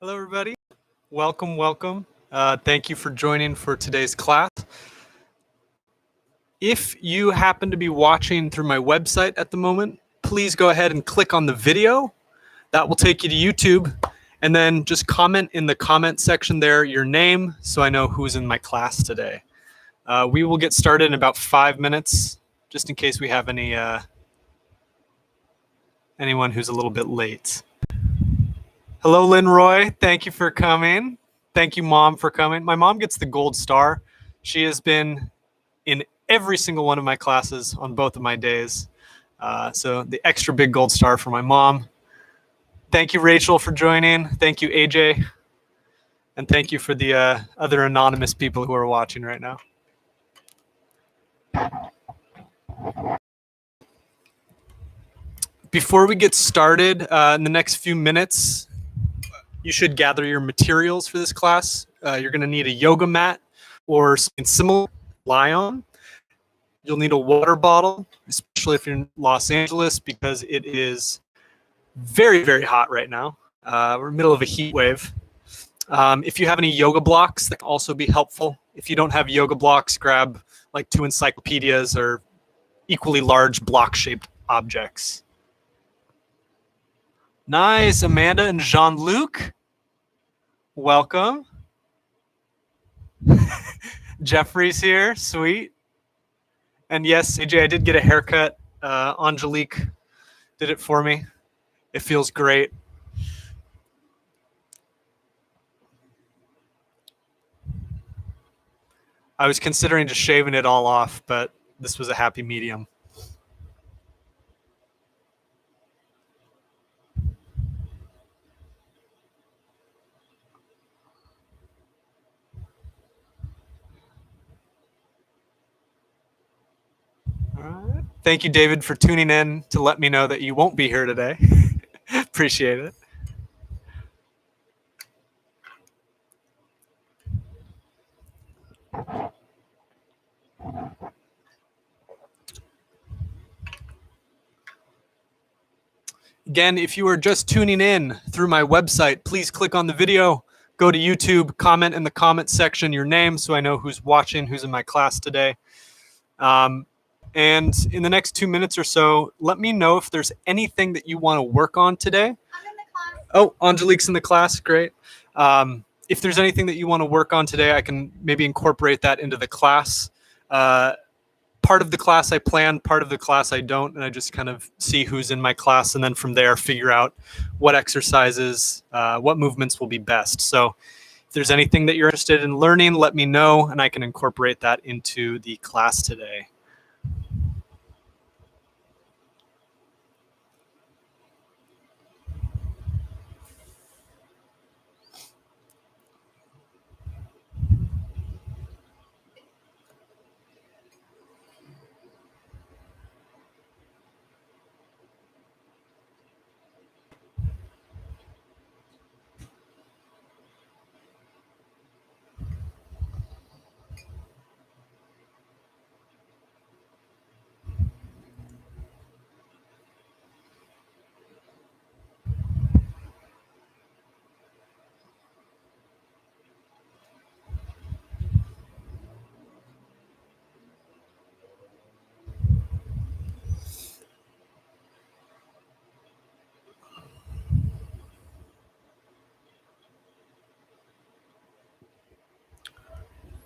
Hello, everybody. Welcome. Thank you for joining for today's class. If you happen to be watching through my website at the moment, please go ahead and click on the video. That will take you to YouTube. And then just comment in the comment section there your name so I know who's in my class today. We will get started in about 5 minutes, just in case we have anyone who's a little bit late. Hello, Lynn Roy. Thank you for coming. Thank you, Mom, for coming. My mom gets the gold star. She has been in every single one of my classes on both of my days. So the extra big gold star for my mom. Thank you, Rachel, for joining. Thank you, AJ. And thank you for the other anonymous people who are watching right now. Before we get started, in the next few minutes, you should gather your materials for this class. You're going to need a yoga mat or something similar to lie on. You'll need a water bottle, especially if you're in Los Angeles, because it is very, very hot right now. We're in the middle of a heat wave. If you have any yoga blocks, that can also be helpful. If you don't have yoga blocks, grab like 2 encyclopedias or equally large block-shaped objects. Nice, Amanda and Jean-Luc. Welcome. Jeffrey's here, sweet. And yes, AJ, I did get a haircut. Angelique did it for me. It feels great. I was considering just shaving it all off, but this was a happy medium. All right. Thank you, David, for tuning in to let me know that you won't be here today. Appreciate it. Again, if you are just tuning in through my website, please click on the video, go to YouTube, comment in the comment section your name so I know who's watching, who's in my class today. And in the next 2 minutes or so, let me know if there's anything that you want to work on today. I'm in the class. Oh, Angelique's in the class. Great. If there's anything that you want to work on today, I can maybe incorporate that into the class. Part of the class I plan, part of the class I don't, and I just kind of see who's in my class, and then from there figure out what exercises, what movements will be best. So if there's anything that you're interested in learning, let me know, and I can incorporate that into the class today.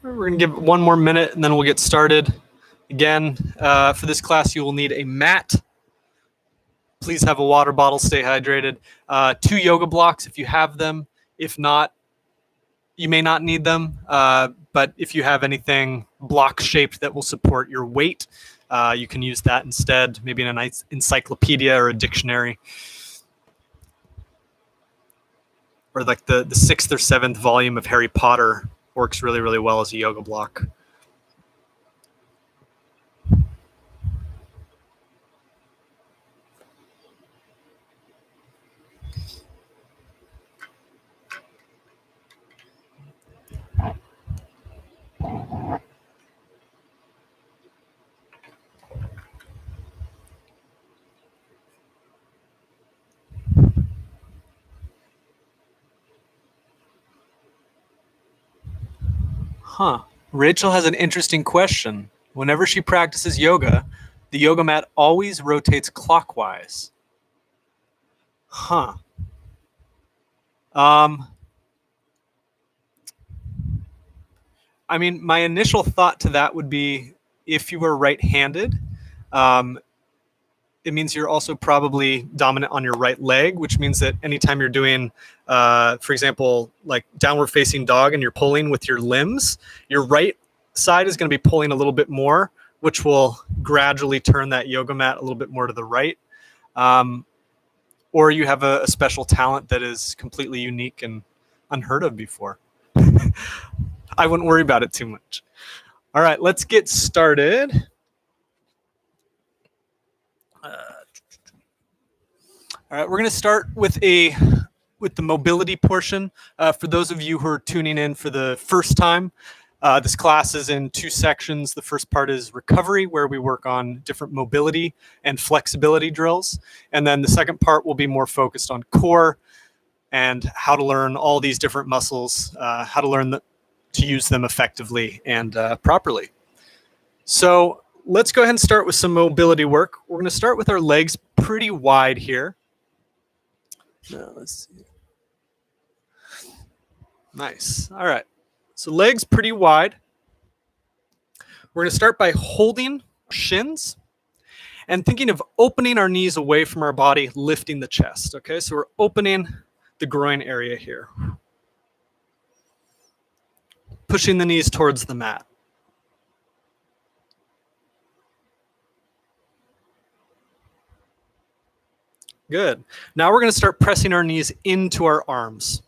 We're going to give it 1 more minute and then we'll get started. Again, for this class, you will need a mat. Please have a water bottle, stay hydrated. 2 yoga blocks if you have them. If not, you may not need them. But if you have anything block shaped that will support your weight, you can use that instead, maybe in a nice encyclopedia or a dictionary. Or like the 6th or 7th volume of Harry Potter works really, really well as a yoga block. Rachel has an interesting question. Whenever she practices yoga, the yoga mat always rotates clockwise. I mean, my initial thought to that would be if you were right-handed, it means you're also probably dominant on your right leg, which means that anytime you're doing, for example, like downward facing dog and you're pulling with your limbs, your right side is going to be pulling a little bit more, which will gradually turn that yoga mat a little bit more to the right. Or you have a special talent that is completely unique and unheard of before. I wouldn't worry about it too much. All right, let's get started. All right, we're going to start with the mobility portion. For those of you who are tuning in for the first time, this class is in two sections. The first part is recovery, where we work on different mobility and flexibility drills. And then the second part will be more focused on core and how to learn all these different muscles, how to learn to use them effectively and properly. So let's go ahead and start with some mobility work. We're going to start with our legs pretty wide here. Now, let's see. Nice. All right. So legs pretty wide. We're going to start by holding shins and thinking of opening our knees away from our body, lifting the chest. Okay, so we're opening the groin area here. Pushing the knees towards the mat. Good. Now we're going to start pressing our knees into our arms.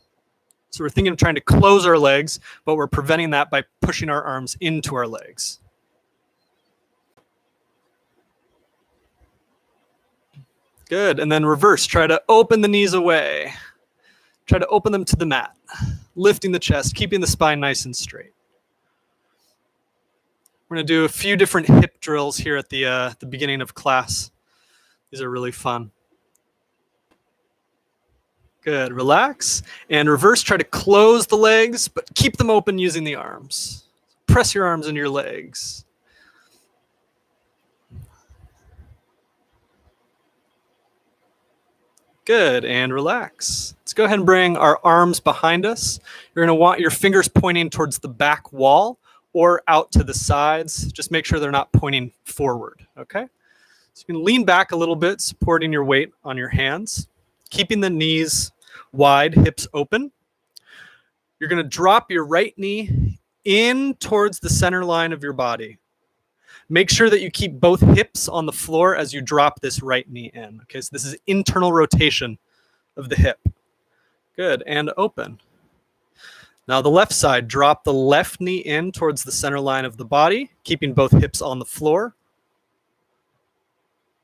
So we're thinking of trying to close our legs, but we're preventing that by pushing our arms into our legs. Good. And then reverse. Try to open the knees away. Try to open them to the mat. Lifting the chest, keeping the spine nice and straight. We're going to do a few different hip drills here at the beginning of class. These are really fun. Good. Relax and reverse. Try to close the legs, but keep them open using the arms. Press your arms into your legs. Good. And relax. Let's go ahead and bring our arms behind us. You're going to want your fingers pointing towards the back wall or out to the sides. Just make sure they're not pointing forward. Okay? So you can lean back a little bit, supporting your weight on your hands, keeping the knees wide, hips open. You're going to drop your right knee in towards the center line of your body. Make sure that you keep both hips on the floor as you drop this right knee in. Okay, so this is internal rotation of the hip. Good, and open. Now the left side, drop the left knee in towards the center line of the body, keeping both hips on the floor.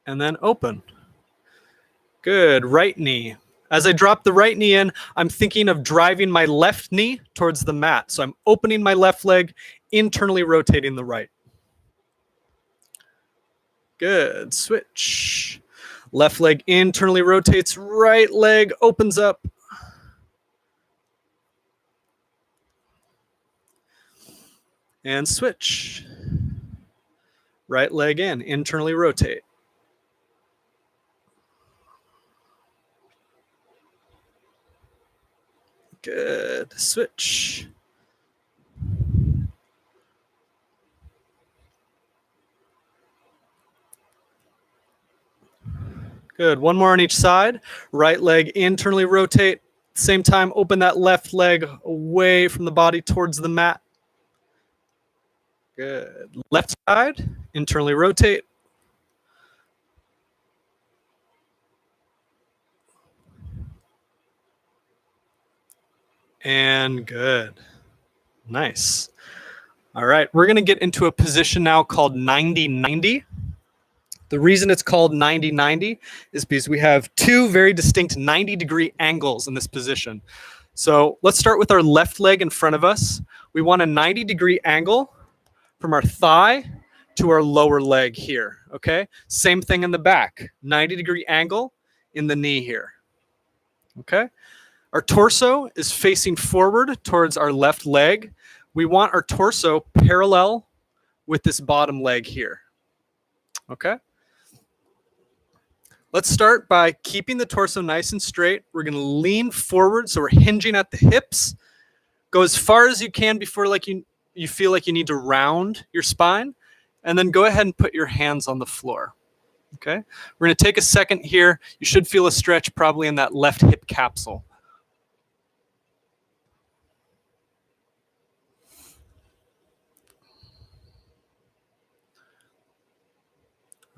And then open. Good, right knee. As I drop the right knee in, I'm thinking of driving my left knee towards the mat. So I'm opening my left leg, internally rotating the right. Good. Switch. Left leg internally rotates, right leg opens up. And switch. Right leg in, internally rotate. Good. Switch. Good. One more on each side. Right leg internally rotate. Same time, open that left leg away from the body towards the mat. Good. Left side, internally rotate. And good. Nice. All right, we're going to get into a position now called 90-90. The reason it's called 90-90 is because we have two very distinct 90-degree angles in this position. So let's start with our left leg in front of us. We want a 90-degree angle from our thigh to our lower leg here, okay? Same thing in the back, 90-degree angle in the knee here, okay? Our torso is facing forward towards our left leg. we want our torso parallel with this bottom leg here. Okay? Let's start by keeping the torso nice and straight. We're going to lean forward, so we're hinging at the hips. Go as far as you can before you feel like you need to round your spine, and then go ahead and put your hands on the floor. Okay? We're going to take a second here. You should feel a stretch probably in that left hip capsule.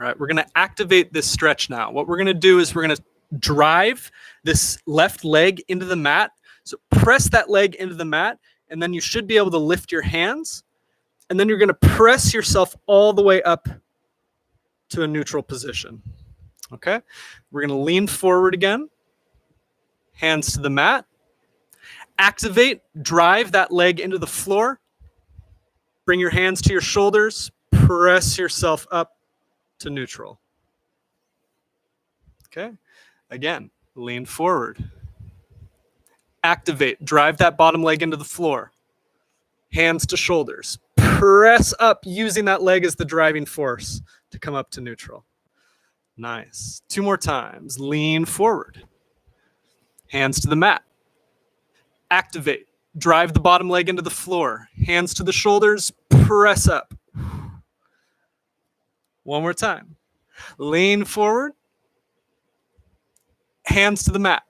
All right, we're going to activate this stretch now. What we're going to do is we're going to drive this left leg into the mat. So press that leg into the mat, and then you should be able to lift your hands. And then you're going to press yourself all the way up to a neutral position. Okay? We're going to lean forward again. Hands to the mat. Activate, drive that leg into the floor. Bring your hands to your shoulders. Press yourself up to neutral. Okay? Again, lean forward. Activate, drive that bottom leg into the floor. Hands to shoulders. Press up using that leg as the driving force to come up to neutral. Nice. 2 more times. Lean forward. Hands to the mat. Activate, drive the bottom leg into the floor. Hands to the shoulders. Press up. 1 more time. Lean forward. Hands to the mat.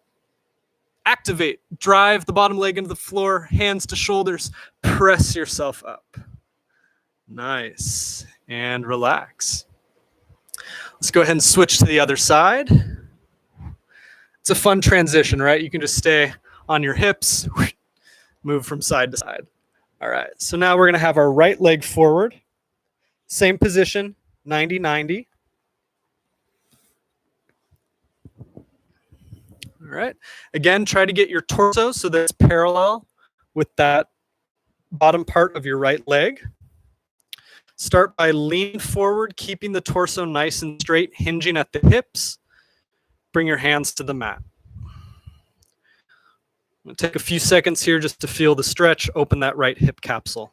Activate, drive the bottom leg into the floor. Hands to shoulders. Press yourself up. Nice. And relax. Let's go ahead and switch to the other side. It's a fun transition, right? You can just stay on your hips, move from side to side. All right, so now we're going to have our right leg forward. Same position, 90-90. All right, again, try to get your torso so that it's parallel with that bottom part of your right leg. Start by leaning forward, keeping the torso nice and straight, hinging at the hips. Bring your hands to the mat. I'm going to take a few seconds here just to feel the stretch. Open that right hip capsule.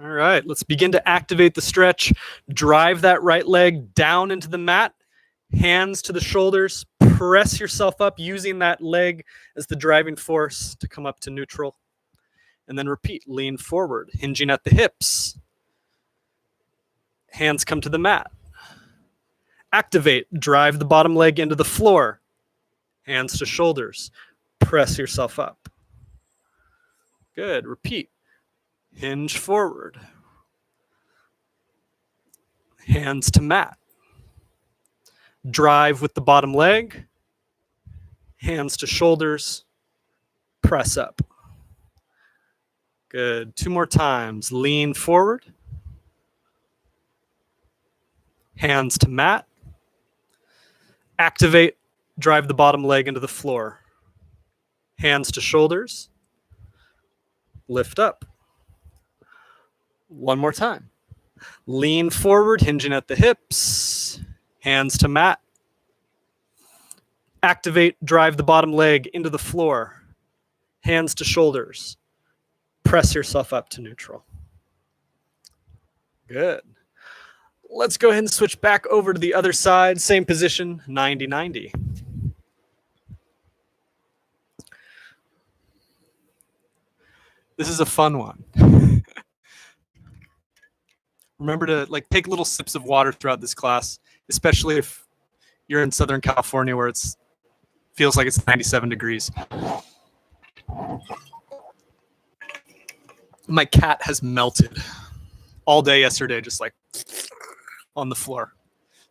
All right, let's begin to activate the stretch. Drive that right leg down into the mat, hands to the shoulders. Press yourself up using that leg as the driving force to come up to neutral. And then repeat, lean forward, hinging at the hips. Hands come to the mat. Activate, drive the bottom leg into the floor. Hands to shoulders. Press yourself up. Good, repeat. Hinge forward. Hands to mat. Drive with the bottom leg. Hands to shoulders. Press up. Good. 2 more times. Lean forward. Hands to mat. Activate. Drive the bottom leg into the floor. Hands to shoulders. Lift up. 1 more time. Lean forward, hinging at the hips. Hands to mat. Activate, drive the bottom leg into the floor. Hands to shoulders. Press yourself up to neutral. Good. Let's go ahead and switch back over to the other side. Same position, 90-90. This is a fun one. Remember to take little sips of water throughout this class, especially if you're in Southern California where it feels like it's 97 degrees. My cat has melted all day yesterday, just on the floor,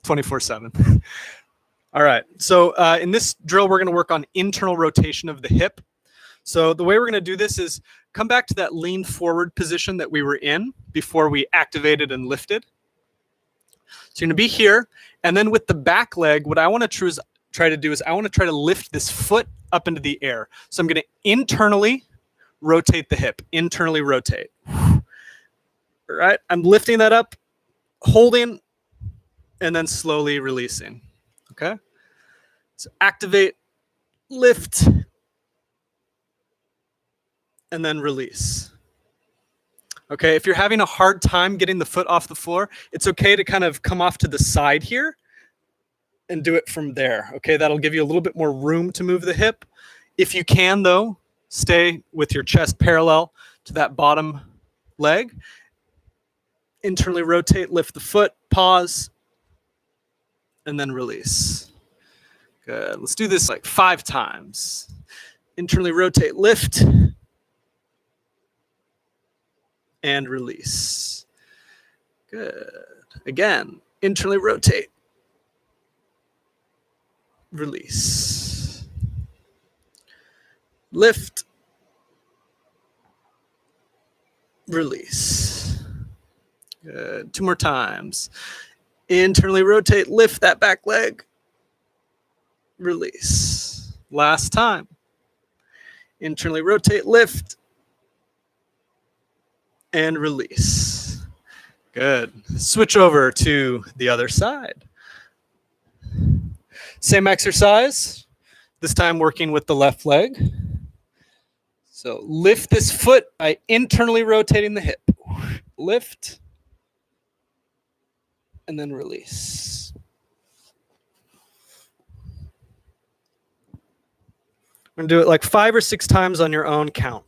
24/7. All right, so in this drill, we're gonna work on internal rotation of the hip. So the way we're gonna do this is come back to that lean forward position that we were in before we activated and lifted. So you're gonna be here, and then with the back leg, what I wanna try to lift this foot up into the air. So I'm gonna internally rotate the hip, internally rotate. All right, I'm lifting that up, holding, and then slowly releasing. Okay, so activate, lift, and then release. Okay, if you're having a hard time getting the foot off the floor, it's okay to kind of come off to the side here and do it from there. Okay, that'll give you a little bit more room to move the hip. If you can, though, stay with your chest parallel to that bottom leg. Internally rotate, lift the foot, pause, and then release. Good. Let's do this like 5 times. Internally rotate, lift, and release. Good. Again, internally rotate, release. Lift, release. Good. 2 more times. Internally rotate, lift that back leg, release. Last time. Internally rotate, lift, and release. Good. Switch over to the other side. Same exercise, this time working with the left leg. So lift this foot by internally rotating the hip. Lift, and then release. I'm going to do it like 5 or 6 times on your own count.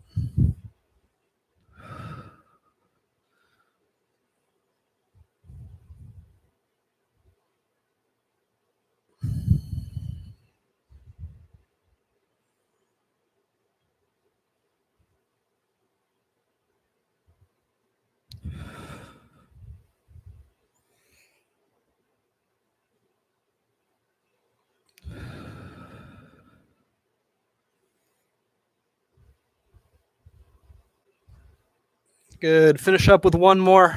Good. Finish up with one more,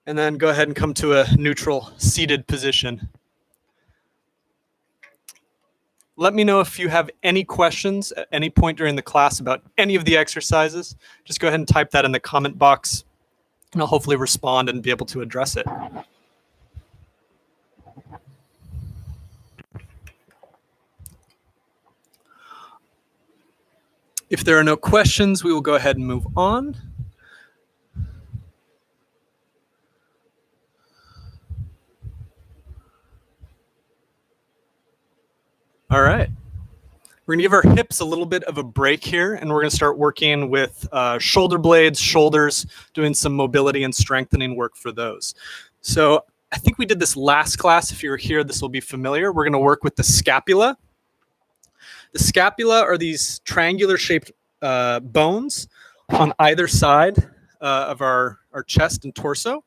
and then go ahead and come to a neutral seated position. Let me know if you have any questions at any point during the class about any of the exercises. Just go ahead and type that in the comment box, and I'll hopefully respond and be able to address it. If there are no questions, we will go ahead and move on. All right. We're gonna give our hips a little bit of a break here, and we're gonna start working with shoulder blades, shoulders, doing some mobility and strengthening work for those. So I think we did this last class. If you're here, this will be familiar. We're gonna work with the scapula. The scapula are these triangular shaped bones on either side of our chest and torso.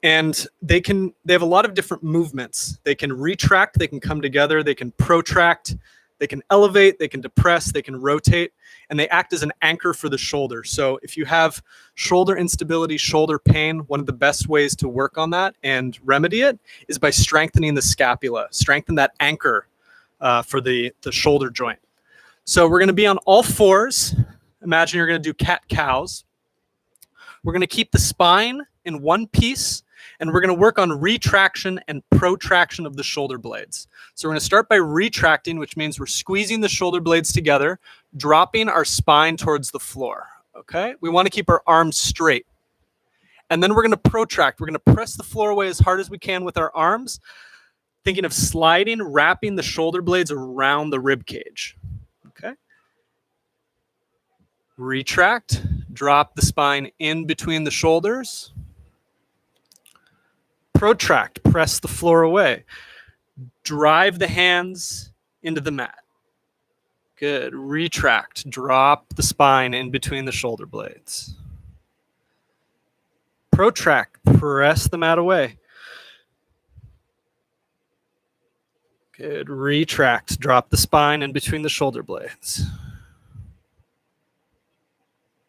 And they have a lot of different movements. They can retract, they can come together, they can protract, they can elevate, they can depress, they can rotate, and they act as an anchor for the shoulder. So if you have shoulder instability, shoulder pain, one of the best ways to work on that and remedy it is by strengthening the scapula, strengthen that anchor for the shoulder joint. So we're gonna be on all fours. Imagine you're gonna do cat-cows. We're gonna keep the spine in one piece, and we're going to work on retraction and protraction of the shoulder blades. So we're going to start by retracting, which means we're squeezing the shoulder blades together, dropping our spine towards the floor. Okay? We want to keep our arms straight. And then we're going to protract. We're going to press the floor away as hard as we can with our arms, thinking of sliding, wrapping the shoulder blades around the rib cage. Okay? Retract, drop the spine in between the shoulders. Protract, press the floor away. Drive the hands into the mat. Good. Retract, drop the spine in between the shoulder blades. Protract, press the mat away. Good. Retract, drop the spine in between the shoulder blades.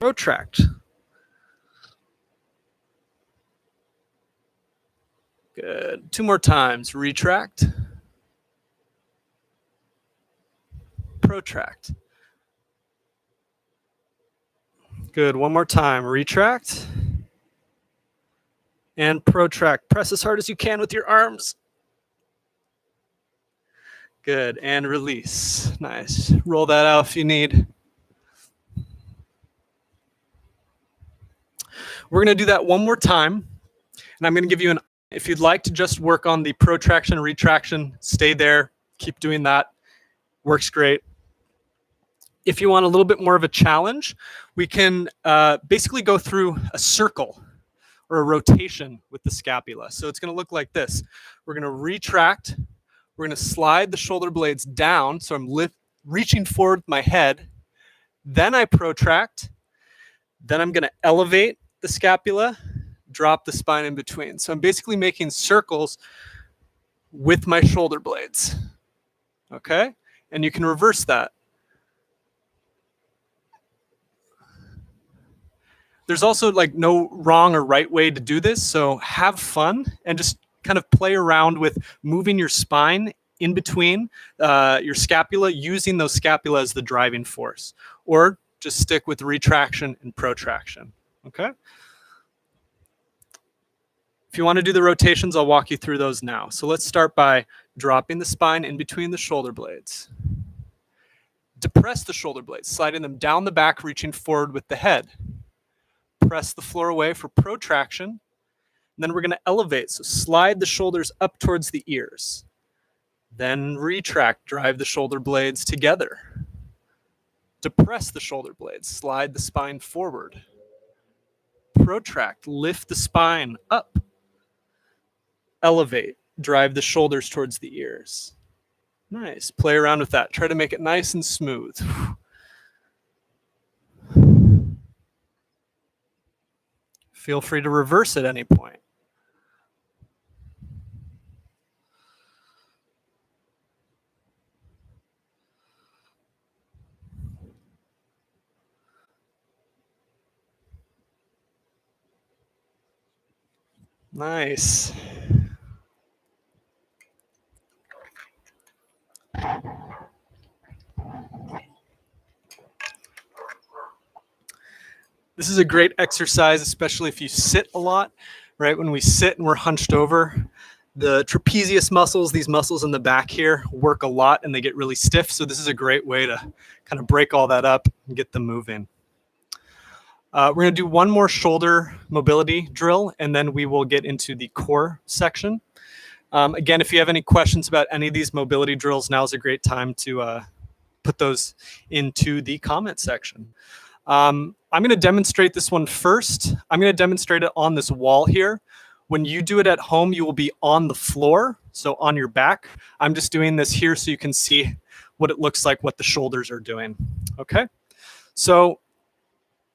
Protract. Good. 2 more times. Retract. Protract. Good. One more time. Retract and protract. Press as hard as you can with your arms. Good. And release. Nice. Roll that out if you need. We're going to do that one more time. And I'm going to give you if you'd like to just work on the protraction and retraction, stay there. Keep doing that. Works great. If you want a little bit more of a challenge, we can basically go through a circle or a rotation with the scapula. So it's going to look like this. We're going to retract. We're going to slide the shoulder blades down. So I'm reaching forward with my head. Then I protract. Then I'm going to elevate the scapula, drop the spine in between. So I'm basically making circles with my shoulder blades. Okay? And you can reverse that. There's also like no wrong or right way to do this, so have fun and just kind of play around with moving your spine in between your scapula, using those scapula as the driving force, or just stick with retraction and protraction, okay? If you want to do the rotations, I'll walk you through those now. So let's start by dropping the spine in between the shoulder blades. Depress the shoulder blades, sliding them down the back, reaching forward with the head. Press the floor away for protraction. And then we're going to elevate. So slide the shoulders up towards the ears. Then retract, drive the shoulder blades together. Depress the shoulder blades, slide the spine forward. Protract, lift the spine up. Elevate, drive the shoulders towards the ears. Nice. Play around with that. Try to make it nice and smooth. Feel free to reverse at any point. Nice. This is a great exercise, especially if you sit a lot, right? When we sit and we're hunched over, the trapezius muscles, these muscles in the back here, work a lot and they get really stiff. So this is a great way to kind of break all that up and get them moving. We're going to do one more shoulder mobility drill, and then we will get into the core section. Again, if you have any questions about any of these mobility drills, now is a great time to put those into the comment section. I'm going to demonstrate this one first. I'm going to demonstrate it on this wall here. When you do it at home, you will be on the floor, so on your back. I'm just doing this here so you can see what it looks like, what the shoulders are doing. Okay? So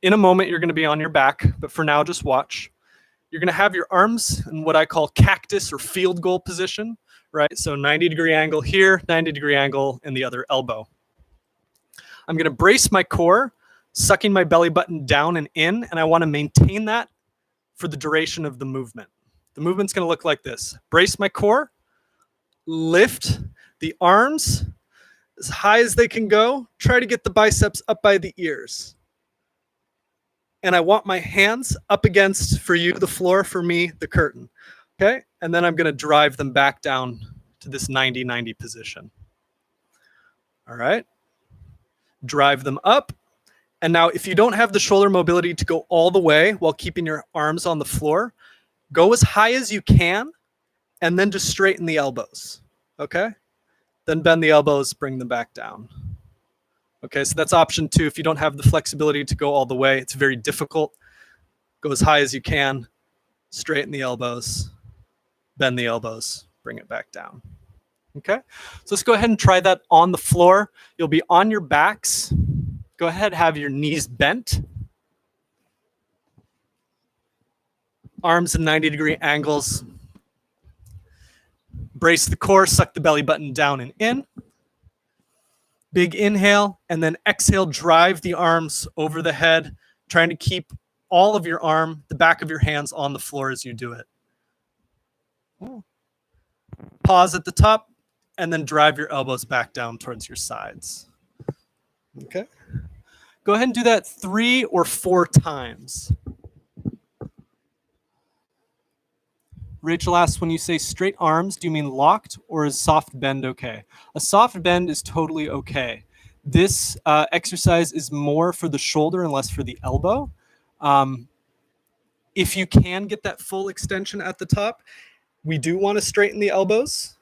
in a moment, you're going to be on your back, but for now, just watch. You're going to have your arms in what I call cactus or field goal position, right? So 90-degree angle here, 90-degree angle in the other elbow. I'm going to brace my core, sucking my belly button down and in, and I want to maintain that for the duration of the movement. The movement's going to look like this. Brace my core, lift the arms as high as they can go. Try to get the biceps up by the ears. And I want my hands up against, for you, the floor, for me, the curtain. Okay? And then I'm going to drive them back down to this 90-90 position. All right? Drive them up. And now if you don't have the shoulder mobility to go all the way while keeping your arms on the floor, go as high as you can and then just straighten the elbows. Okay? Then bend the elbows, bring them back down. Okay, so that's option 2. If you don't have the flexibility to go all the way, it's very difficult. Go as high as you can, straighten the elbows, bend the elbows, bring it back down. Okay, so let's go ahead and try that on the floor. You'll be on your backs. Go ahead, have your knees bent. Arms in 90-degree angles. Brace the core, suck the belly button down and in. Big inhale, and then exhale, drive the arms over the head, trying to keep all of your arm, the back of your hands on the floor as you do it. Pause at the top, and then drive your elbows back down towards your sides. Okay. Go ahead and do that 3 or 4 times. Rachel asks, when you say straight arms, do you mean locked or is soft bend okay? A soft bend is totally okay. This exercise is more for the shoulder and less for the elbow. If you can get that full extension at the top, we do want to straighten the elbows,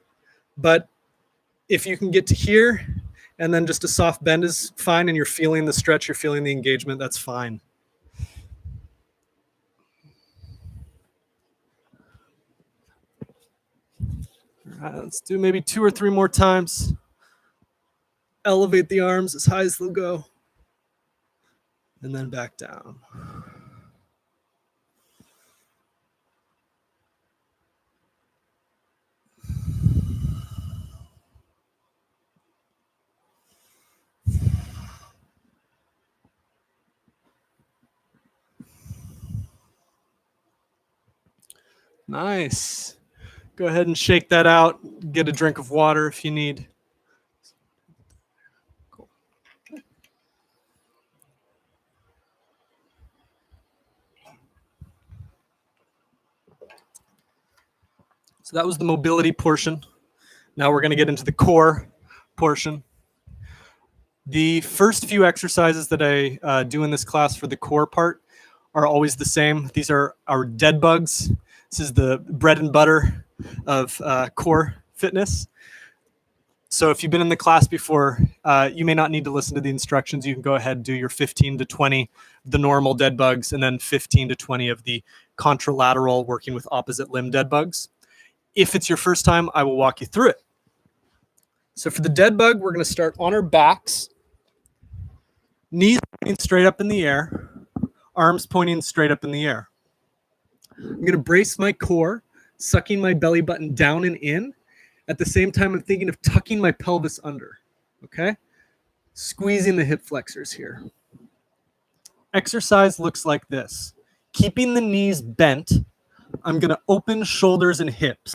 but if you can get to here and then just a soft bend is fine and you're feeling the stretch, you're feeling the engagement, that's fine. All right, let's do maybe 2 or 3 more times. Elevate the arms as high as they'll go and then back down. Nice. Go ahead and shake that out. Get a drink of water if you need. Cool. So that was the mobility portion. Now we're going to get into the core portion. The first few exercises that I do in this class for the core part are always the same. These are our dead bugs. This is the bread and butter of core fitness. So if you've been in the class before, you may not need to listen to the instructions. You can go ahead and do your 15 to 20, the normal dead bugs, and then 15 to 20 of the contralateral working with opposite limb dead bugs. If it's your first time, I will walk you through it. So for the dead bug, we're going to start on our backs, knees pointing straight up in the air, arms pointing straight up in the air. I'm going to brace my core, sucking my belly button down and in. At the same time, I'm thinking of tucking my pelvis under, okay? Squeezing the hip flexors here. Exercise looks like this. Keeping the knees bent, I'm going to open shoulders and hips.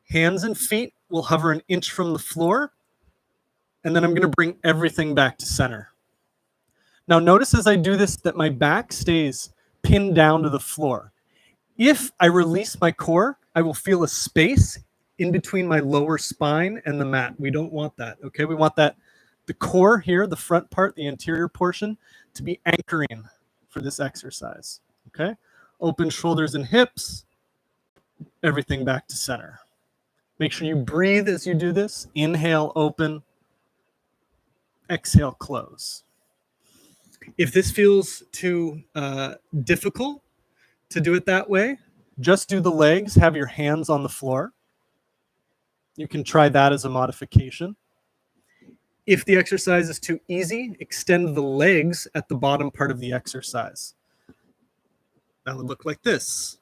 Hands and feet will hover an inch from the floor, and then I'm going to bring everything back to center. Now notice as I do this that my back stays pinned down to the floor. If I release my core, I will feel a space in between my lower spine and the mat. We don't want that, okay? We want that, the core here, the front part, the anterior portion, to be anchoring for this exercise, okay? Open shoulders and hips, everything back to center. Make sure you breathe as you do this. Inhale, open. Exhale, close. If this feels too difficult to do it that way, just do the legs, have your hands on the floor. You can try that as a modification. If the exercise is too easy, extend the legs at the bottom part of the exercise. That would look like this.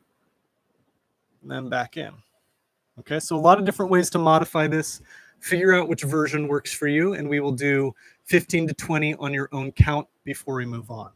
And then back in. Okay, so a lot of different ways to modify this. Figure out which version works for you, and we will do 15 to 20 on your own count before we move on.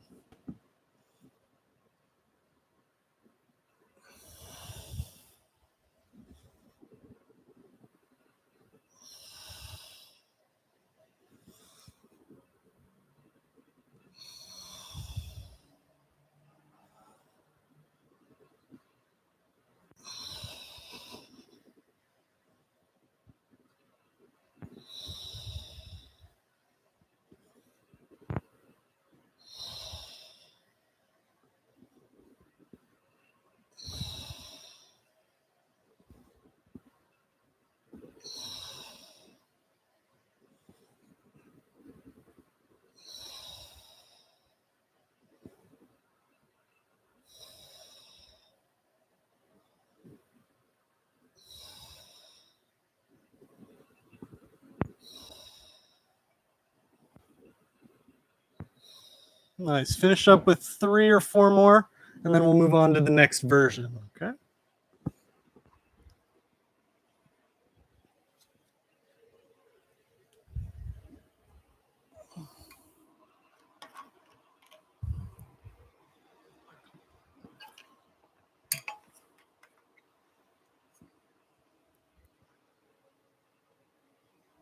Nice. Finish up with 3 or 4 more, and then we'll move on to the next version, okay?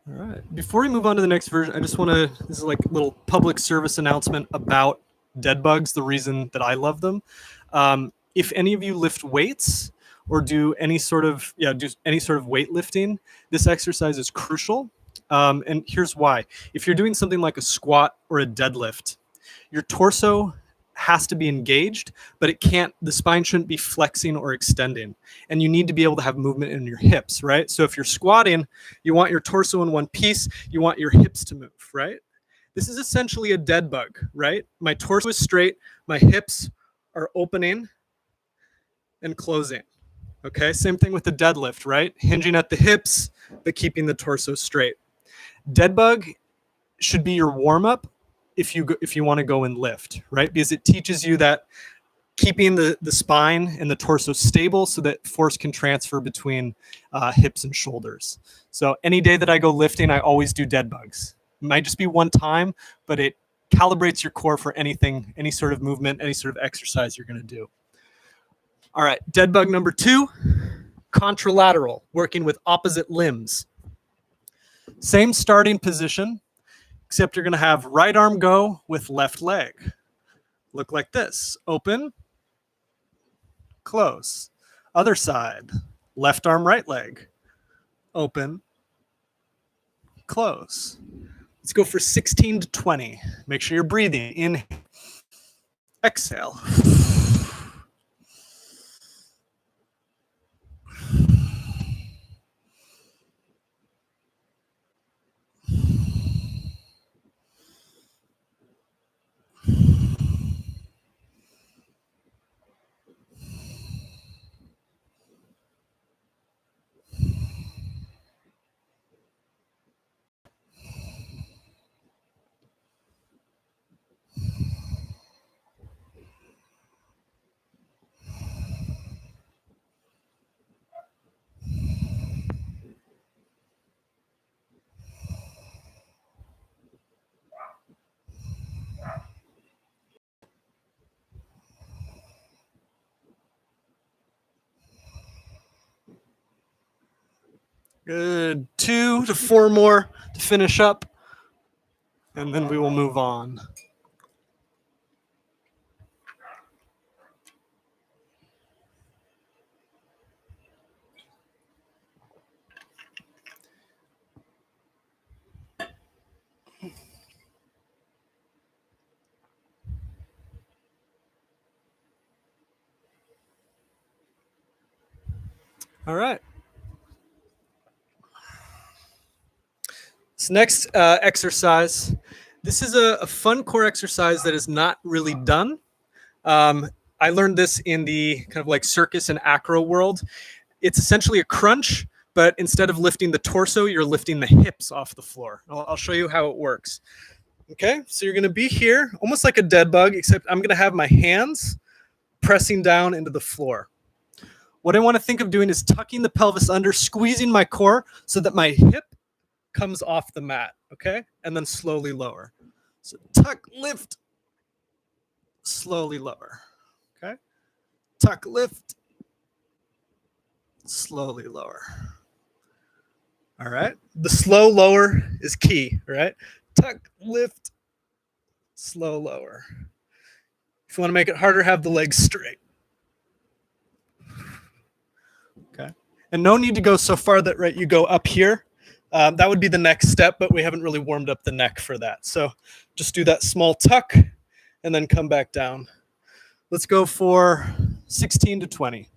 All All right. Before we move on to the next version, I just want to, this is like a little public service announcement about dead bugs, the reason that I love them. If any of you lift weights or do any sort of weightlifting, this exercise is crucial. And here's why. If you're doing something like a squat or a deadlift, your torso has to be engaged, but the spine shouldn't be flexing or extending. And you need to be able to have movement in your hips, right? So if you're squatting, you want your torso in one piece, you want your hips to move, right? This is essentially a dead bug, right? My torso is straight, my hips are opening and closing. Okay, same thing with the deadlift, right? Hinging at the hips, but keeping the torso straight. Dead bug should be your warm-up if you want to go and lift, right? Because it teaches you that keeping the spine and the torso stable so that force can transfer between hips and shoulders. So any day that I go lifting, I always do dead bugs. It might just be one time, but it calibrates your core for anything, any sort of movement, any sort of exercise you're going to do. All right, dead bug number 2, contralateral, working with opposite limbs. Same starting position, except you're going to have right arm go with left leg. Look like this. Open, close. Other side. Left arm, right leg. Open, close. Let's go for 16 to 20. Make sure you're breathing. Inhale. Exhale. Good. 2 to 4 more to finish up, and then we will move on. All right. This next exercise, this is a fun core exercise that is not really done. I learned this in the kind of like circus and acro world. It's essentially a crunch, but instead of lifting the torso, you're lifting the hips off the floor. I'll show you how it works. Okay, so you're going to be here, almost like a dead bug, except I'm going to have my hands pressing down into the floor. What I want to think of doing is tucking the pelvis under, squeezing my core so that my hip comes off the mat, okay? And then slowly lower. So tuck, lift, slowly lower, okay? Tuck, lift, slowly lower. All right? The slow lower is key, right? Tuck, lift, slow lower. If you want to make it harder, have the legs straight. Okay? And no need to go so far that you go up here. That would be the next step, but we haven't really warmed up the neck for that. So just do that small tuck and then come back down. Let's go for 16 to 20.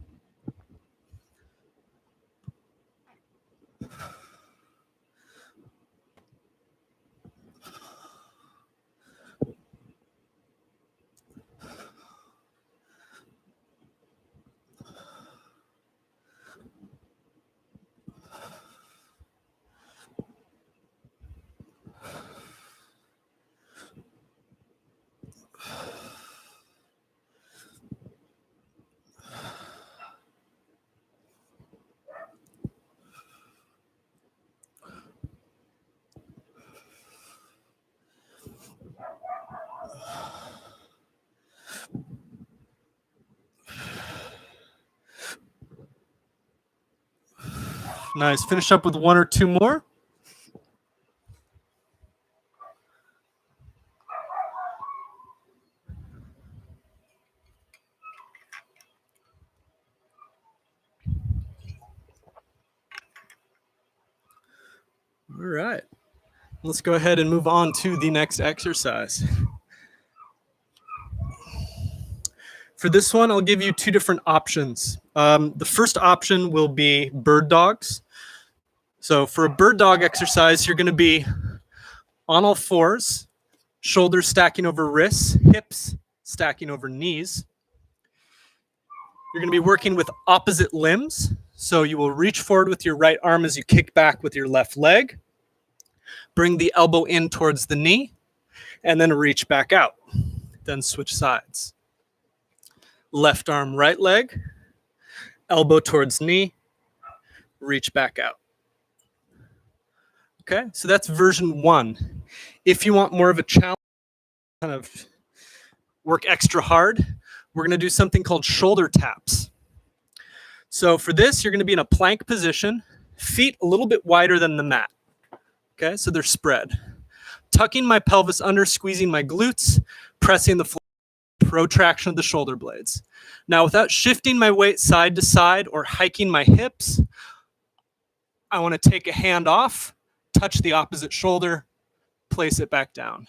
Nice. Finish up with 1 or 2 more. All right. Let's go ahead and move on to the next exercise. For this one, I'll give you two different options. The first option will be bird dogs. So for a bird dog exercise, you're going to be on all fours, shoulders stacking over wrists, hips stacking over knees. You're going to be working with opposite limbs. So you will reach forward with your right arm as you kick back with your left leg. Bring the elbow in towards the knee, and then reach back out. Then switch sides. Left arm, right leg, elbow towards knee, reach back out. Okay, so that's version 1. If you want more of a challenge, kind of work extra hard, we're going to do something called shoulder taps. So for this, you're going to be in a plank position, feet a little bit wider than the mat. Okay, so they're spread. Tucking my pelvis under, squeezing my glutes, pressing the floor, protraction of the shoulder blades. Now, without shifting my weight side to side or hiking my hips, I want to take a hand off, touch the opposite shoulder, place it back down.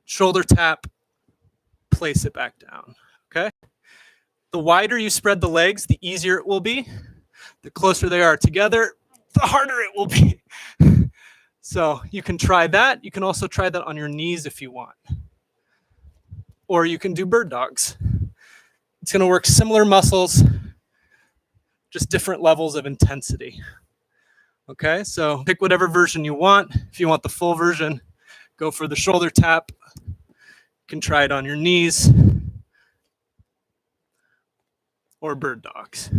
Shoulder tap, place it back down. Okay? The wider you spread the legs, the easier it will be. The closer they are together, the harder it will be. So you can try that. You can also try that on your knees if you want. Or you can do bird dogs. It's going to work similar muscles, just different levels of intensity. Okay, so pick whatever version you want. If you want the full version, go for the shoulder tap. You can try it on your knees or bird dogs.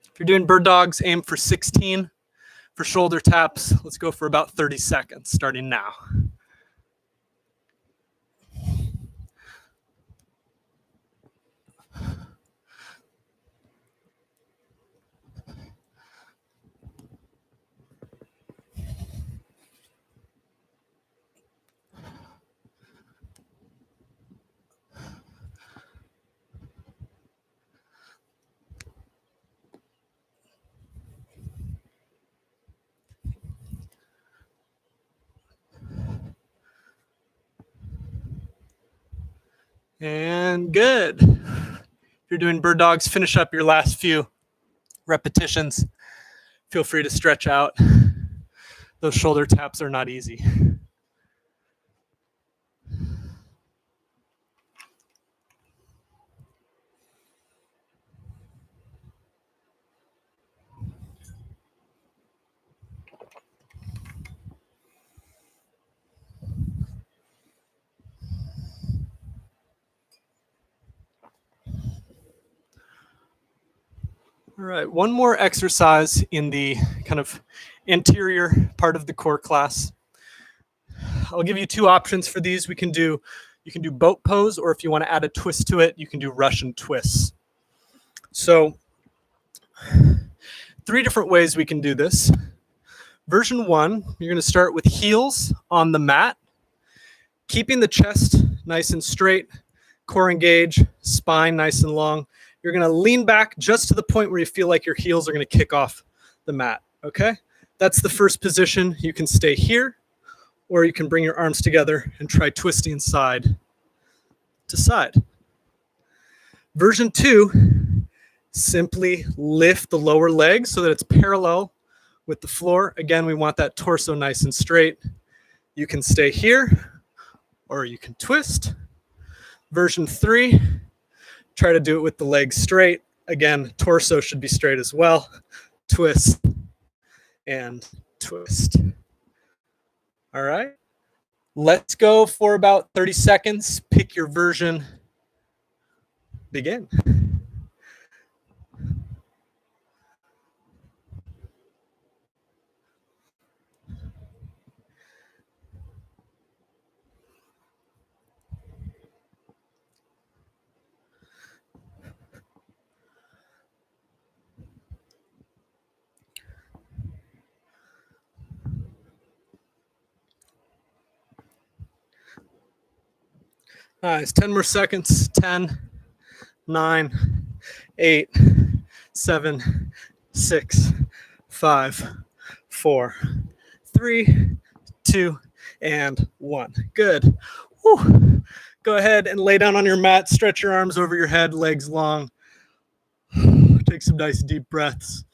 If you're doing bird dogs, aim for 16. For shoulder taps, let's go for about 30 seconds, starting now. And good. If you're doing bird dogs, finish up your last few repetitions. Feel free to stretch out. Those shoulder taps are not easy. All right, one more exercise in the kind of anterior part of the core class. I'll give you two options for these. You can do boat pose, or if you want to add a twist to it, you can do Russian twists. So 3 different ways we can do this. Version 1, you're going to start with heels on the mat, keeping the chest nice and straight, core engaged, spine nice and long. You're going to lean back just to the point where you feel like your heels are going to kick off the mat, okay? That's the first position. You can stay here, or you can bring your arms together and try twisting side to side. Version 2, simply lift the lower leg so that it's parallel with the floor. Again, we want that torso nice and straight. You can stay here, or you can twist. Version 3, try to do it with the legs straight. Again, torso should be straight as well. Twist and twist. All right. Let's go for about 30 seconds. Pick your version. Begin. Nice. 10 more seconds. 10, 9, 8, 7, 6, 5, 4, 3, 2, and 1. Good. Whew. Go ahead and lay down on your mat. Stretch your arms over your head, legs long. Take some nice deep breaths.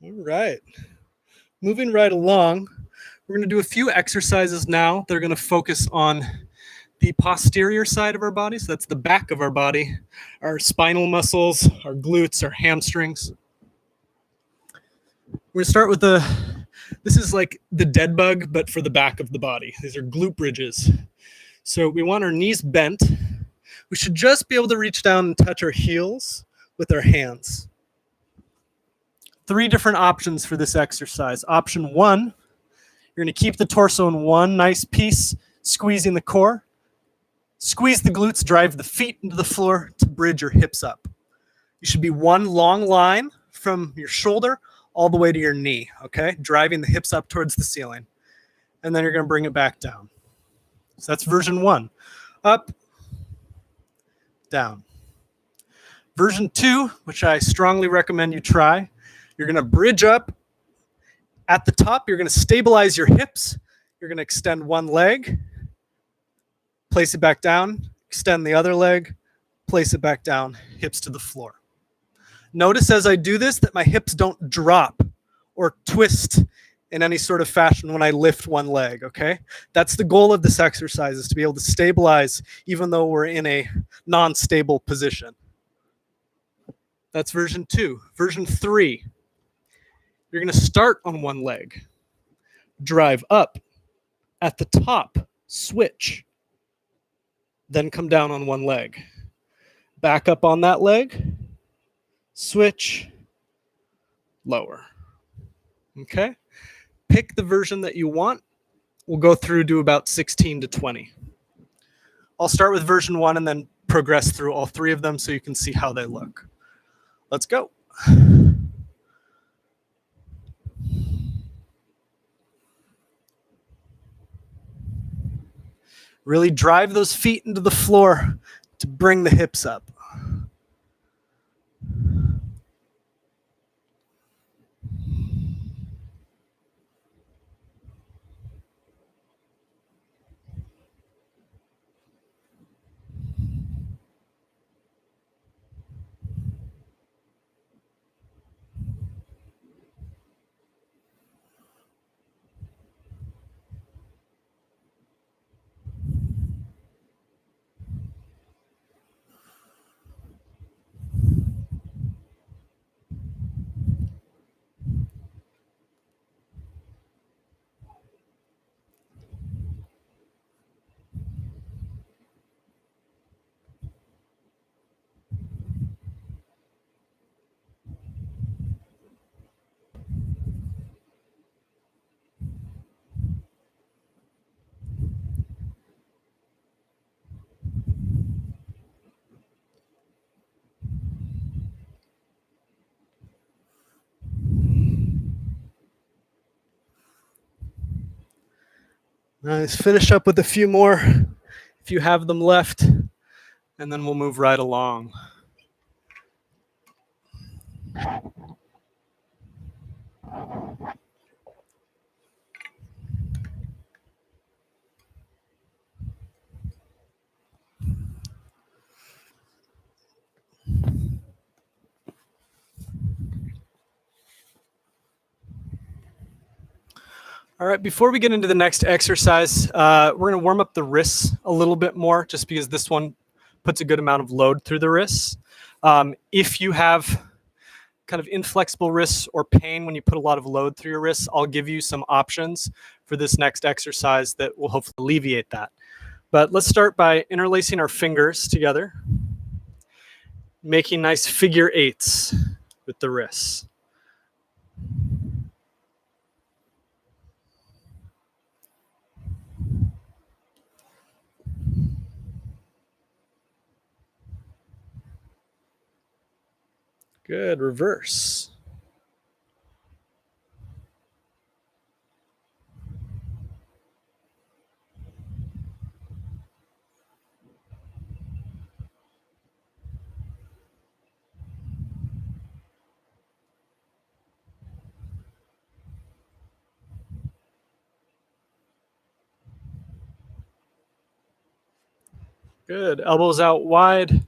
All right. Moving right along, we're going to do a few exercises now. They're going to focus on the posterior side of our body. So that's the back of our body, our spinal muscles, our glutes, our hamstrings. We're going to start with this is like the dead bug, but for the back of the body. These are glute bridges. So we want our knees bent. We should just be able to reach down and touch our heels with our hands. 3 different options for this exercise. Option 1, you're going to keep the torso in one nice piece, squeezing the core. Squeeze the glutes, drive the feet into the floor to bridge your hips up. You should be one long line from your shoulder all the way to your knee, okay? Driving the hips up towards the ceiling. And then you're going to bring it back down. So that's version 1. Up, down. Version 2, which I strongly recommend you try, you're going to bridge up. At the top, you're going to stabilize your hips. You're going to extend one leg, place it back down, extend the other leg, place it back down, hips to the floor. Notice as I do this that my hips don't drop or twist in any sort of fashion when I lift one leg, okay? That's the goal of this exercise, is to be able to stabilize even though we're in a non-stable position. That's version 2. Version 3, you're going to start on one leg, drive up, at the top, switch, then come down on one leg. Back up on that leg, switch, lower. Okay? Pick the version that you want. We'll go through to about 16 to 20. I'll start with version 1 and then progress through all 3 of them so you can see how they look. Let's go. Really drive those feet into the floor to bring the hips up. Let's finish up with a few more, if you have them left, and then we'll move right along. All right, before we get into the next exercise, we're going to warm up the wrists a little bit more, just because this one puts a good amount of load through the wrists. If you have kind of inflexible wrists or pain when you put a lot of load through your wrists, I'll give you some options for this next exercise that will hopefully alleviate that. But let's start by interlacing our fingers together, making nice figure 8s with the wrists. Good. Reverse. Good. Elbows out wide.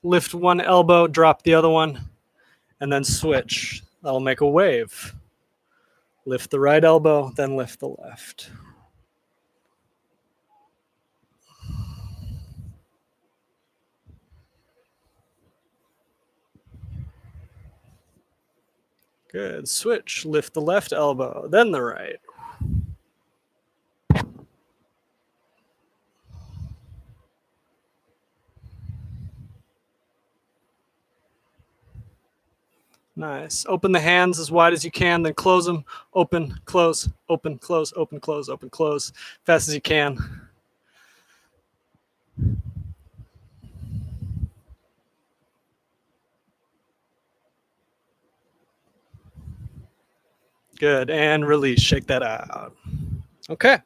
Lift one elbow, drop the other one, and then switch. That'll make a wave. Lift the right elbow, then lift the left. Good. Switch. Lift the left elbow, then the right. Nice. Open the hands as wide as you can, then close them. Open, close, open, close, open, close, open, close. Fast as you can. Good. And release. Shake that out. Okay.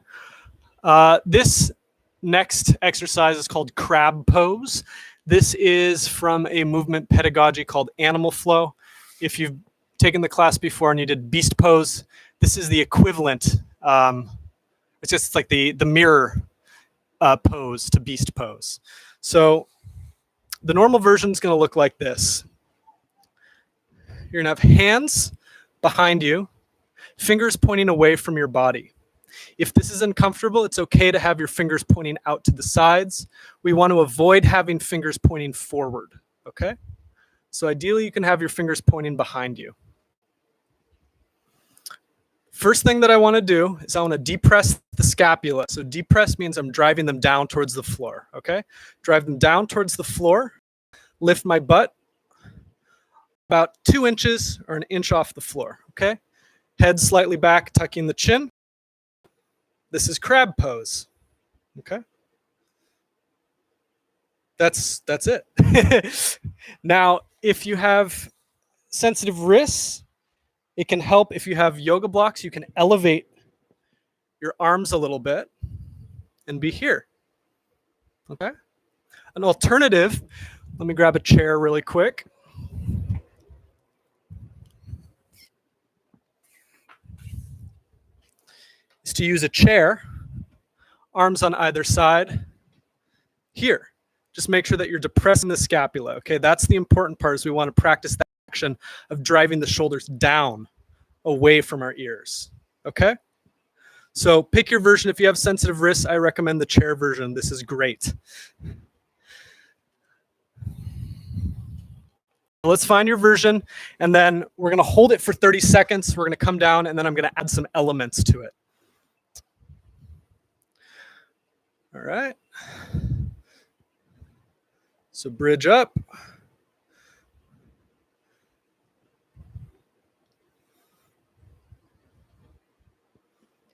This next exercise is called crab pose. This is from a movement pedagogy called Animal Flow. If you've taken the class before and you did beast pose, this is the equivalent. It's just like the mirror pose to beast pose. So the normal version is going to look like this. You're going to have hands behind you, fingers pointing away from your body. If this is uncomfortable, it's okay to have your fingers pointing out to the sides. We want to avoid having fingers pointing forward, okay? So ideally, you can have your fingers pointing behind you. First thing that I want to do is I want to depress the scapula. So depress means I'm driving them down towards the floor, okay? Drive them down towards the floor, lift my butt about 2 inches or 1 inch off the floor, okay? Head slightly back, tucking the chin. This is crab pose, okay? That's it. Now, if you have sensitive wrists, it can help if you have yoga blocks. You can elevate your arms a little bit and be here, okay? An alternative, let me grab a chair really quick. Is to use a chair, arms on either side, here. Just make sure that you're depressing the scapula, okay? That's the important part, is we want to practice that action of driving the shoulders down away from our ears, okay? So pick your version. If you have sensitive wrists, I recommend the chair version. This is great. Let's find your version, and then we're going to hold it for 30 seconds. We're going to come down, and then I'm going to add some elements to it. All right. So bridge up.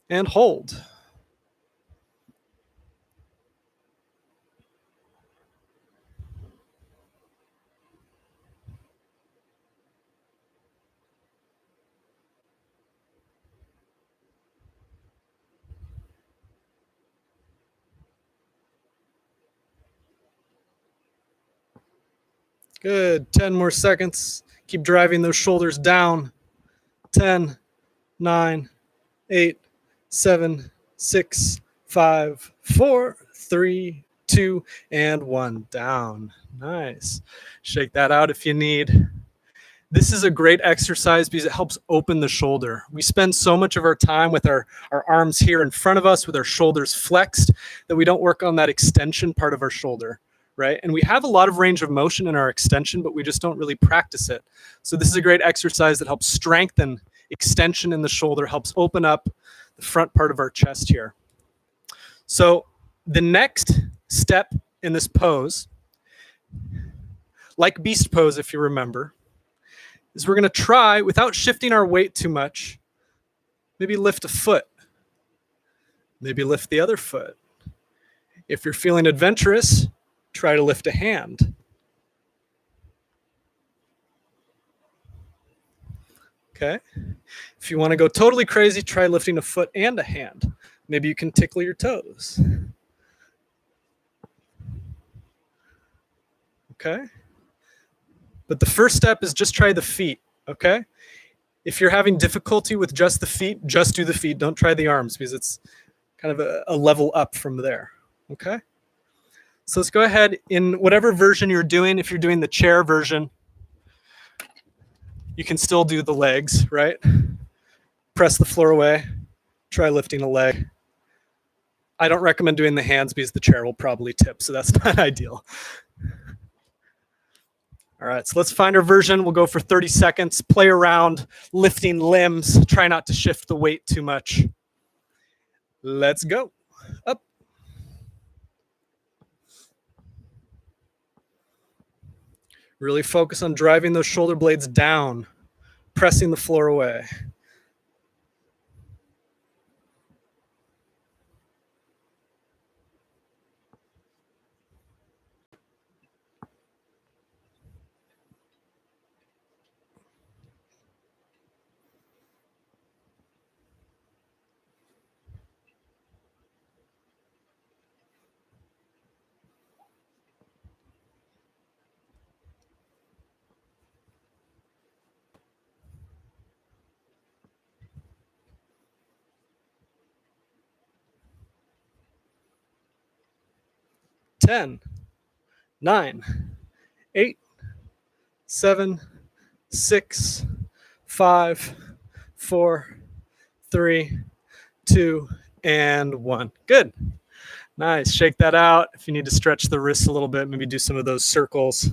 And hold. Good. 10 more seconds. Keep driving those shoulders down. 10, 9, 8, 7, 6, 5, 4, 3, 2, and 1. Down. Nice. Shake that out if you need. This is a great exercise because it helps open the shoulder. We spend so much of our time with our arms here in front of us with our shoulders flexed that we don't work on that extension part of our shoulder, right? And we have a lot of range of motion in our extension, but we just don't really practice it. So this is a great exercise that helps strengthen extension in the shoulder, helps open up the front part of our chest here. So the next step in this pose, like beast pose, if you remember, is we're going to try, without shifting our weight too much, maybe lift a foot, maybe lift the other foot. If you're feeling adventurous, try to lift a hand. Okay. If you want to go totally crazy, try lifting a foot and a hand. Maybe you can tickle your toes. Okay. But the first step is just try the feet. Okay. If you're having difficulty with just the feet, just do the feet. Don't try the arms because it's kind of a level up from there. Okay. So let's go ahead in whatever version you're doing. If you're doing the chair version, you can still do the legs, right? Press the floor away. Try lifting a leg. I don't recommend doing the hands because the chair will probably tip, so that's not ideal. All right, so let's find our version. We'll go for 30 seconds, play around, lifting limbs. Try not to shift the weight too much. Let's go. Up. Really focus on driving those shoulder blades down, pressing the floor away. Ten, 9, 8, 7, 6, 5, 4, 3, 2, and 1. Good. Nice. Shake that out. If you need to stretch the wrists a little bit, maybe do some of those circles.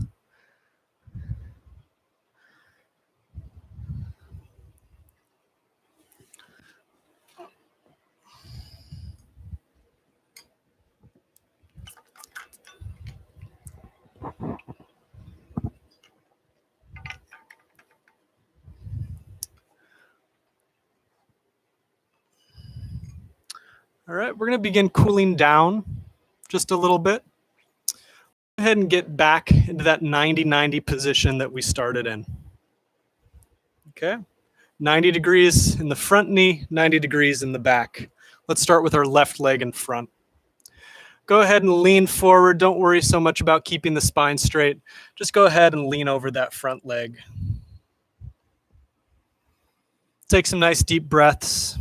All right, we're going to begin cooling down just a little bit. Go ahead and get back into that 90-90 position that we started in. Okay, 90 degrees in the front knee, 90 degrees in the back. Let's start with our left leg in front. Go ahead and lean forward. Don't worry so much about keeping the spine straight. Just go ahead and lean over that front leg. Take some nice deep breaths.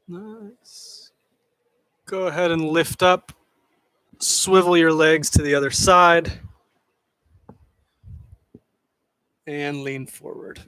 Nice. Go ahead and lift up. Swivel your legs to the other side. And lean forward.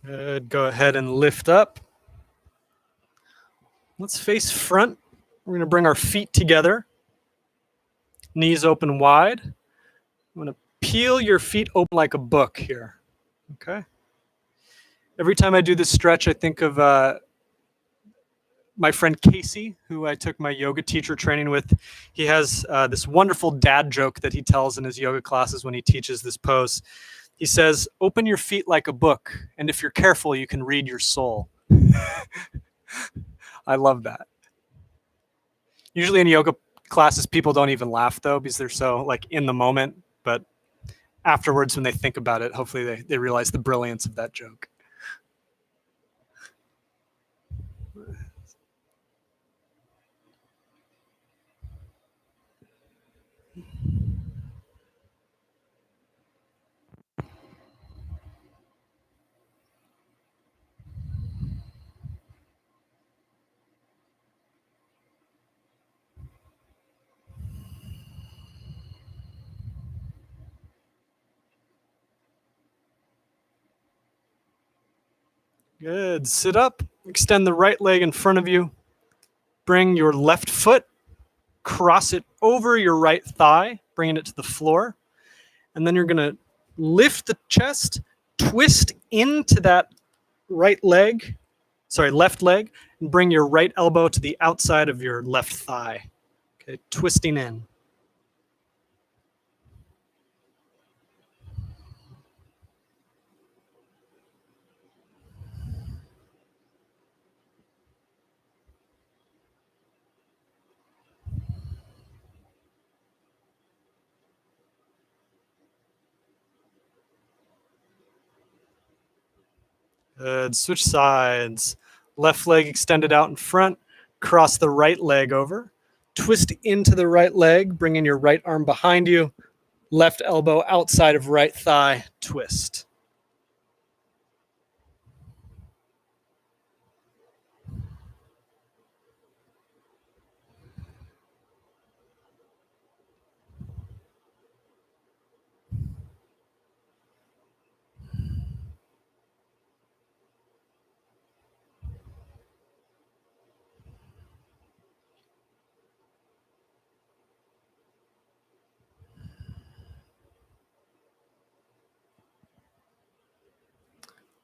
Good. Go ahead and lift up. Let's face front. We're going to bring our feet together, knees open wide. I'm going to peel your feet open like a book here. Okay. Every time I do this stretch, I think of my friend Casey, who I took my yoga teacher training with. He has this wonderful dad joke that he tells in his yoga classes when he teaches this pose. He says, "Open your feet like a book, and if you're careful, you can read your soul." I love that. Usually in yoga classes, people don't even laugh though because they're so like in the moment. But afterwards, when they think about it, hopefully they realize the brilliance of that joke. Good. Sit up. Extend the right leg in front of you. Bring your left foot, cross it over your right thigh, bringing it to the floor. And then you're going to lift the chest, twist into that left leg, and bring your right elbow to the outside of your left thigh. Okay, twisting in. Good. Switch sides. Left leg extended out in front. Cross the right leg over. Twist into the right leg, bringing your right arm behind you. Left elbow outside of right thigh. Twist.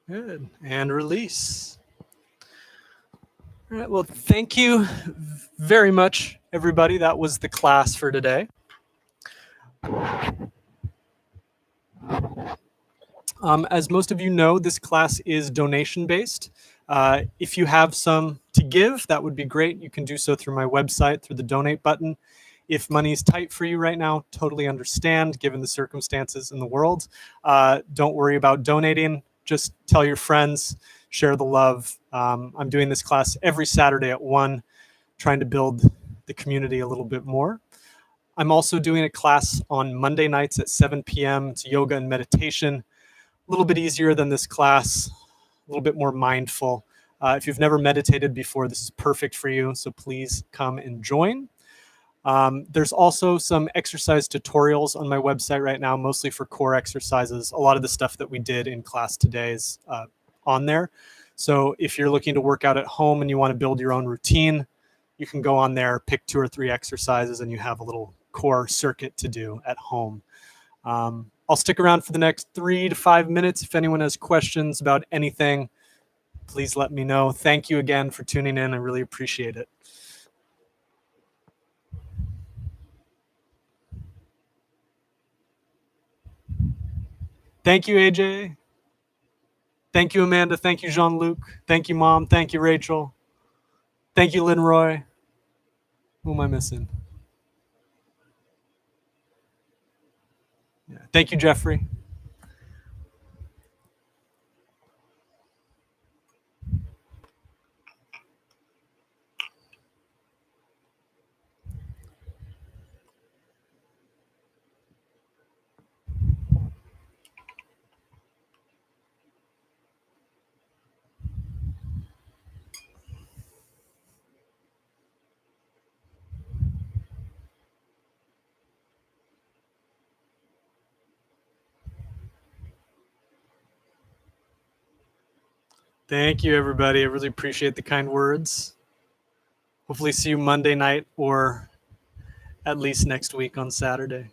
Good. And release. All right. Well, thank you very much, everybody. That was the class for today. As most of you know, this class is donation based. If you have some to give, that would be great. You can do so through my website, through the donate button. If money is tight for you right now, totally understand given the circumstances in the world. Don't worry about donating. Just tell your friends, share the love. I'm doing this class every Saturday at 1, trying to build the community a little bit more. I'm also doing a class on Monday nights at 7 p.m. It's yoga and meditation. A little bit easier than this class, a little bit more mindful. If you've never meditated before, this is perfect for you. So please come and join. There's also some exercise tutorials on my website right now, mostly for core exercises. A lot of the stuff that we did in class today is on there. So if you're looking to work out at home and you want to build your own routine, you can go on there, pick 2 or 3 exercises, and you have a little core circuit to do at home. I'll stick around for the next 3 to 5 minutes. If anyone has questions about anything, please let me know. Thank you again for tuning in. I really appreciate it. Thank you, AJ. Thank you, Amanda. Thank you, Jean-Luc. Thank you, Mom. Thank you, Rachel. Thank you, Lynn Roy. Who am I missing? Yeah. Thank you, Jeffrey. Thank you, everybody. I really appreciate the kind words. Hopefully, see you Monday night or at least next week on Saturday.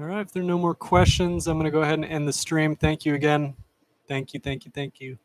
All right. If there are no more questions, I'm going to go ahead and end the stream. Thank you again. Thank you. Thank you. Thank you.